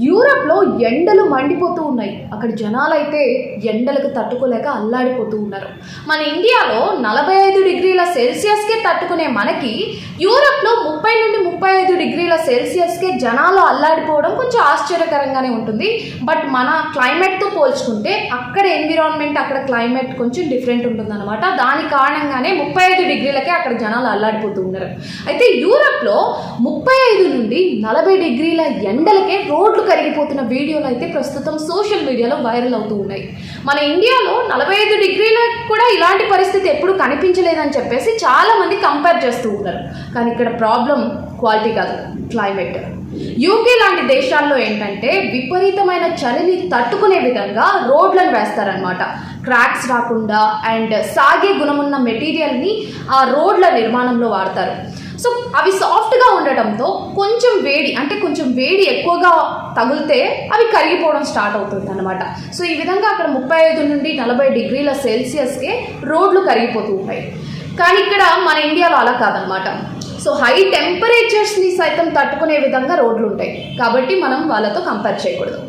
యూరప్లో ఎండలు మండిపోతూ ఉన్నాయి. అక్కడ జనాలైతే ఎండలకు తట్టుకోలేక అల్లాడిపోతూ ఉన్నారు. మన ఇండియాలో 45 డిగ్రీల సెల్సియస్కే తట్టుకునే మనకి యూరప్లో 30 నుండి 35 డిగ్రీల సెల్సియస్కే జనాలు అల్లాడిపోవడం కొంచెం ఆశ్చర్యకరంగానే ఉంటుంది. బట్ మన క్లైమేట్తో పోల్చుకుంటే అక్కడ ఎన్విరాన్మెంట్, అక్కడ క్లైమేట్ కొంచెం డిఫరెంట్ ఉంటుందన్నమాట. దాని కారణంగానే 35 డిగ్రీలకే అక్కడ జనాలు అల్లాడిపోతూ ఉన్నారు. అయితే యూరప్లో 35 నుండి 40 డిగ్రీల ఎండలకే రోడ్లు కరిగిపోతున్న వీడియోలు అయితే ప్రస్తుతం సోషల్ మీడియాలో వైరల్ అవుతూ ఉన్నాయి. మన ఇండియాలో 45 డిగ్రీలకు కూడా ఇలాంటి పరిస్థితి ఎప్పుడు కనిపించలేదని చెప్పేసి చాలామంది కంపేర్ చేస్తూ ఉన్నారు. కానీ ఇక్కడ ప్రాబ్లం క్వాలిటీ కాదు, క్లైమేట్. యూకే లాంటి దేశాల్లో ఏంటంటే విపరీతమైన చలిని తట్టుకునే విధంగా రోడ్లను వేస్తారనమాట. క్రాక్స్ రాకుండా అండ్ సాగే గుణమున్న మెటీరియల్ని ఆ రోడ్ల నిర్మాణంలో వాడతారు. సో అవి సాఫ్ట్గా ఉండటంతో కొంచెం వేడి ఎక్కువగా తగిలితే అవి కరిగిపోవడం స్టార్ట్ అవుతుంది అనమాట. సో ఈ విధంగా అక్కడ 35 నుండి 40 డిగ్రీల సెల్సియస్కే రోడ్లు కరిగిపోతూ ఉంటాయి. కానీ ఇక్కడ మన ఇండియాలో అలా కాదనమాట. సో హై టెంపరేచర్స్ని సైతం తట్టుకునే విధంగా రోడ్లు ఉంటాయి. కాబట్టి మనం వాళ్ళతో కంపేర్ చేయకూడదు.